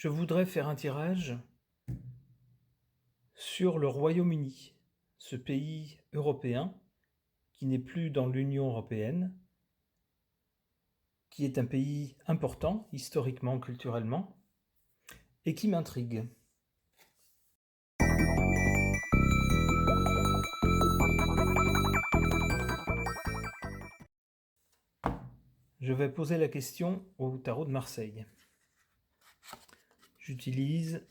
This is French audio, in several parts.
Je voudrais faire un tirage sur le Royaume-Uni, ce pays européen qui n'est plus dans l'Union européenne, qui est un pays important historiquement, culturellement, et qui m'intrigue. Je vais poser la question au tarot de Marseille. J'utilise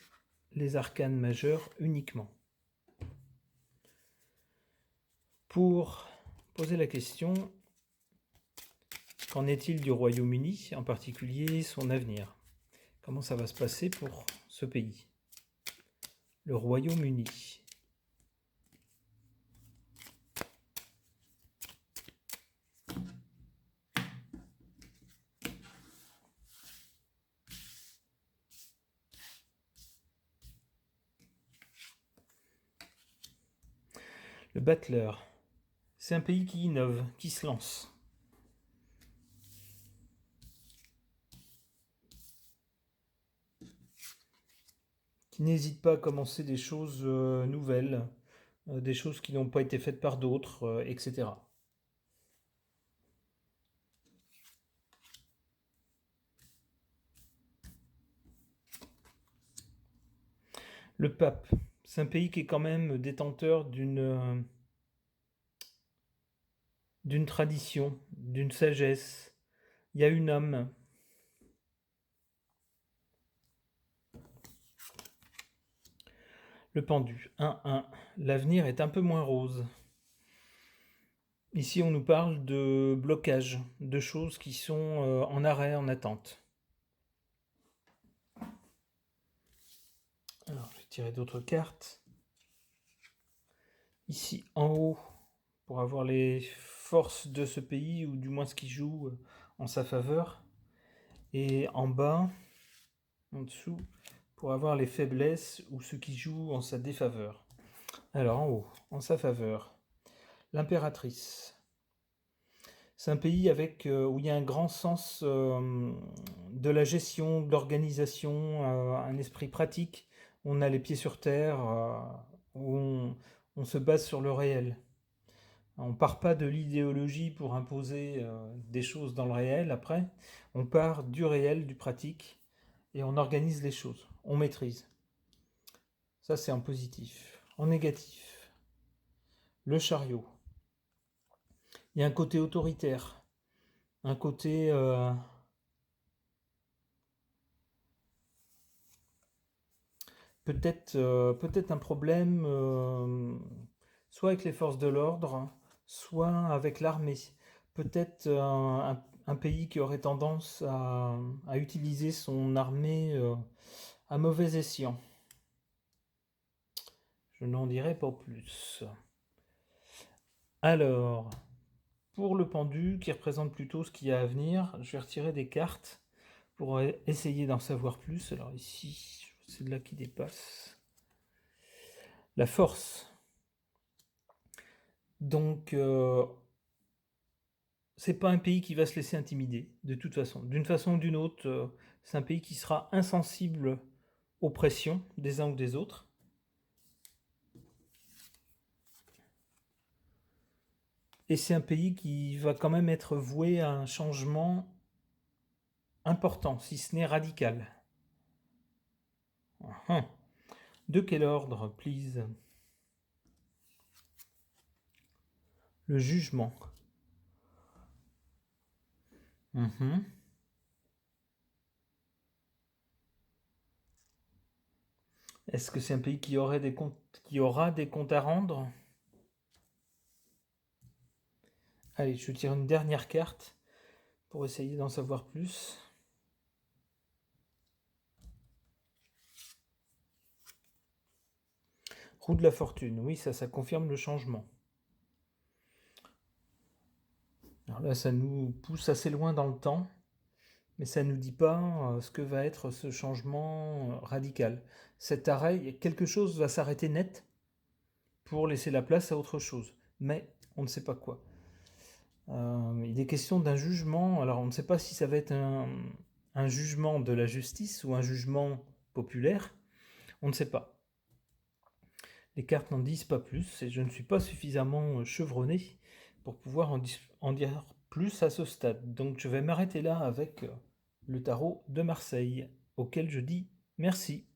les arcanes majeurs uniquement. Pour poser la question, qu'en est-il du Royaume-Uni, en particulier son avenir? Comment ça va se passer pour ce pays? Le Royaume-Uni. Le battleur, c'est un pays qui innove, qui se lance. Qui n'hésite pas à commencer des choses nouvelles, des choses qui n'ont pas été faites par d'autres, etc. Le pape, c'est un pays qui est quand même détenteur d'une tradition, d'une sagesse. Il y a une âme. Le pendu, 1-1. L'avenir est un peu moins rose. Ici, on nous parle de blocage, de choses qui sont en arrêt, en attente. Alors, je vais tirer d'autres cartes. Ici, en haut, pour avoir les forces de ce pays, ou du moins ce qui joue en sa faveur. Et en bas, en dessous, pour avoir les faiblesses ou ce qui joue en sa défaveur. Alors, en haut, en sa faveur, l'impératrice. C'est un pays où il y a un grand sens de la gestion, de l'organisation, un esprit pratique. On a les pieds sur terre, où on se base sur le réel. On ne part pas de l'idéologie pour imposer des choses dans le réel après. On part du réel, du pratique, et on organise les choses. On maîtrise. Ça, c'est en positif. En négatif, le chariot. Il y a un côté autoritaire, un côté peut-être un problème soit avec les forces de l'ordre, soit avec l'armée. Peut-être un pays qui aurait tendance à utiliser son armée à mauvais escient. Je n'en dirai pas plus. Alors, pour le pendu, qui représente plutôt ce qu'il y a à venir, je vais retirer des cartes pour essayer d'en savoir plus. Alors ici, c'est de là qui dépasse. La force. Donc, c'est pas un pays qui va se laisser intimider, de toute façon. D'une façon ou d'une autre, c'est un pays qui sera insensible aux pressions des uns ou des autres. Et c'est un pays qui va quand même être voué à un changement important, si ce n'est radical. De quel ordre, please? Le jugement. Est-ce que c'est un pays qui aura des comptes à rendre? Allez, je tire une dernière carte pour essayer d'en savoir plus. Roue de la fortune, oui, ça confirme le changement. Alors là, ça nous pousse assez loin dans le temps, mais ça ne nous dit pas ce que va être ce changement radical. Cet arrêt, quelque chose va s'arrêter net pour laisser la place à autre chose, mais on ne sait pas quoi. Il est question d'un jugement, alors on ne sait pas si ça va être un jugement de la justice ou un jugement populaire, on ne sait pas. Les cartes n'en disent pas plus et je ne suis pas suffisamment chevronné pour pouvoir en dire plus à ce stade. Donc je vais m'arrêter là avec le tarot de Marseille, auquel je dis merci.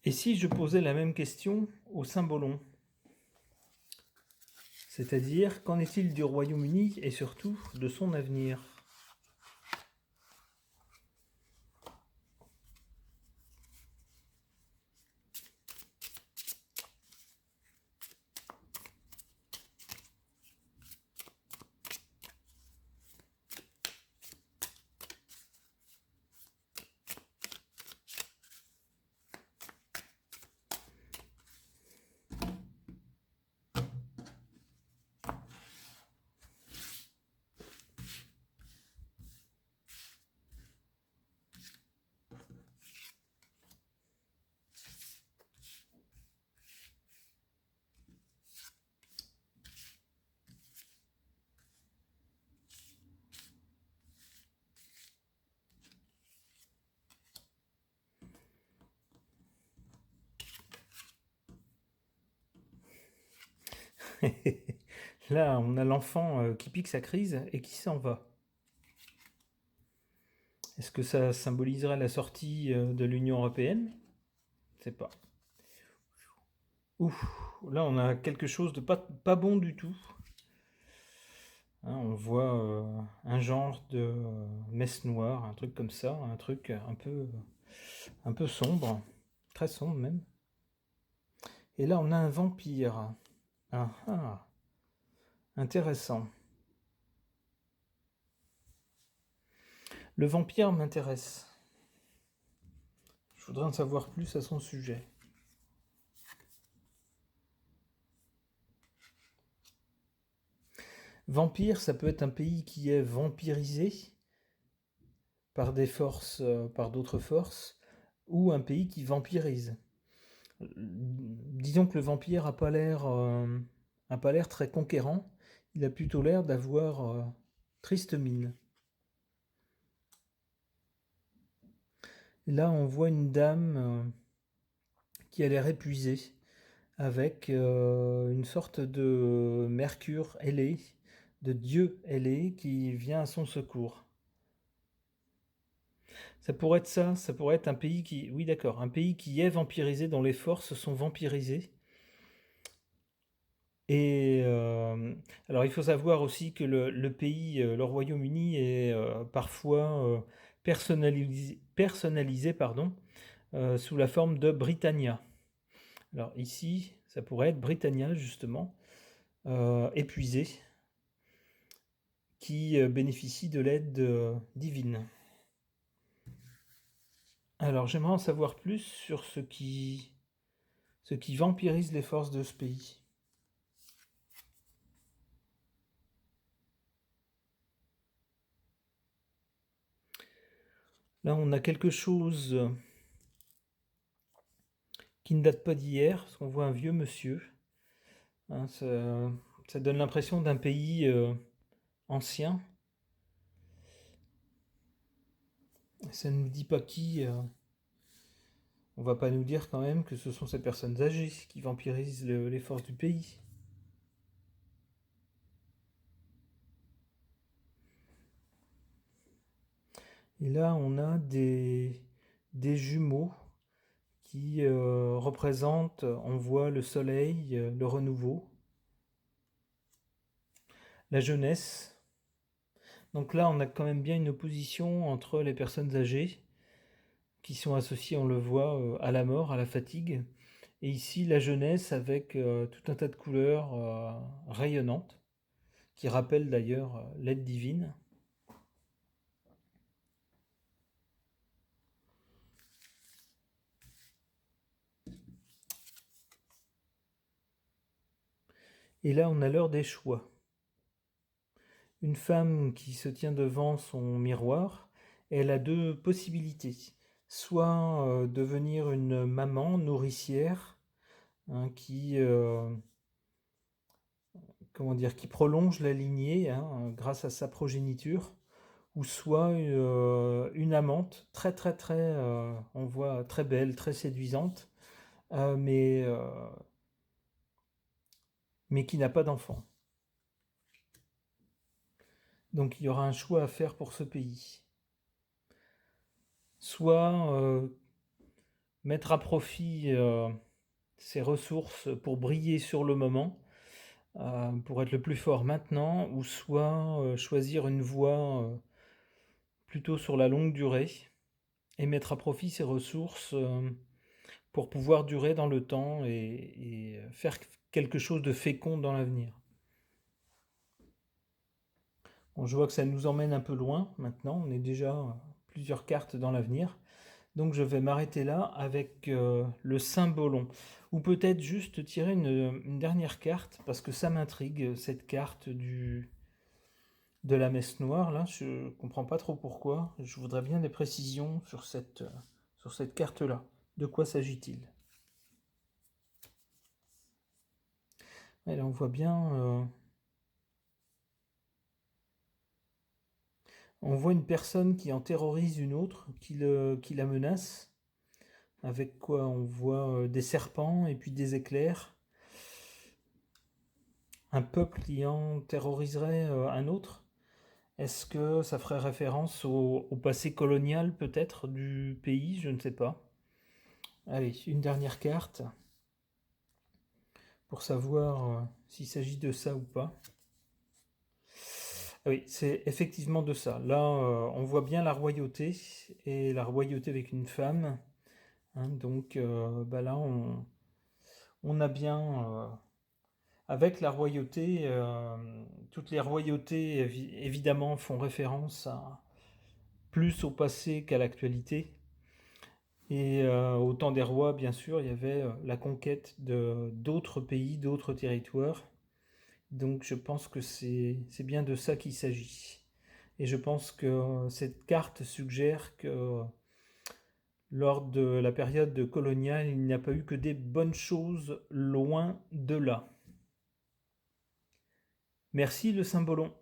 Et si je posais la même question au Symbolon? C'est-à-dire, qu'en est-il du Royaume-Uni et surtout de son avenir? Là, on a l'enfant qui pique sa crise et qui s'en va. Est-ce que ça symboliserait la sortie de l'Union européenne? Je ne sais pas. Ouf, là on a quelque chose de pas bon du tout. Hein, on voit un genre de messe noire, un truc comme ça, un truc un peu sombre, très sombre même. Et là on a un vampire. Ah ah, intéressant. Le vampire m'intéresse. Je voudrais en savoir plus à son sujet. Vampire, ça peut être un pays qui est vampirisé par des forces, par d'autres forces, ou un pays qui vampirise. Disons que le vampire a pas l'air très conquérant. Il a plutôt l'air d'avoir triste mine. Là, on voit une dame qui a l'air épuisée, avec une sorte de Mercure ailé, de dieu ailé qui vient à son secours. Ça pourrait être ça, ça pourrait être un pays qui... Oui d'accord, un pays qui est vampirisé, dont les forces sont vampirisées. Et alors il faut savoir aussi que le pays, le Royaume-Uni est parfois personnalisé pardon, sous la forme de Britannia. Alors ici, ça pourrait être Britannia justement, épuisé, qui bénéficie de l'aide divine. Alors j'aimerais en savoir plus sur ce qui vampirise les forces de ce pays. Là, on a quelque chose qui ne date pas d'hier, parce qu'on voit un vieux monsieur. Hein, ça donne l'impression d'un pays ancien. Ça ne nous dit pas qui. On va pas nous dire quand même que ce sont ces personnes âgées qui vampirisent les forces du pays. Et là, on a des jumeaux qui représentent, on voit le soleil, le renouveau, la jeunesse. Donc là, on a quand même bien une opposition entre les personnes âgées, qui sont associées, on le voit, à la mort, à la fatigue, et ici la jeunesse avec tout un tas de couleurs rayonnantes, qui rappellent d'ailleurs l'aide divine. Et là, on a l'heure des choix. Une femme qui se tient devant son miroir, elle a deux possibilités. Soit devenir une maman nourricière, hein, qui prolonge la lignée, hein, grâce à sa progéniture, ou soit une amante très très très, on voit très belle, très séduisante, euh, mais, euh, mais qui n'a pas d'enfant. Donc il y aura un choix à faire pour ce pays. Soit mettre à profit ses ressources pour briller sur le moment, pour être le plus fort maintenant, ou soit choisir une voie plutôt sur la longue durée et mettre à profit ses ressources pour pouvoir durer dans le temps et faire quelque chose de fécond dans l'avenir. Bon, je vois que ça nous emmène un peu loin maintenant, on est déjà plusieurs cartes dans l'avenir. Donc je vais m'arrêter là avec le Symbolon. Ou peut-être juste tirer une dernière carte, parce que ça m'intrigue, cette carte de la messe noire. Là, je ne comprends pas trop pourquoi. Je voudrais bien des précisions sur cette carte-là. De quoi s'agit-il? Et là, on voit bien... on voit une personne qui en terrorise une autre, qui la menace. Avec quoi on voit des serpents et puis des éclairs. Un peuple qui en terroriserait un autre. Est-ce que ça ferait référence au passé colonial peut-être du pays? Je ne sais pas. Allez, une dernière carte pour savoir s'il s'agit de ça ou pas. Ah oui, c'est effectivement de ça. Là, on voit bien la royauté, et la royauté avec une femme. Hein, donc bah là, on a bien... avec la royauté, toutes les royautés évidemment font référence plus au passé qu'à l'actualité. Et au temps des rois, bien sûr, il y avait la conquête d'autres pays, d'autres territoires. Donc je pense que c'est bien de ça qu'il s'agit. Et je pense que cette carte suggère que lors de la période coloniale, il n'y a pas eu que des bonnes choses, loin de là. Merci le Symbolon.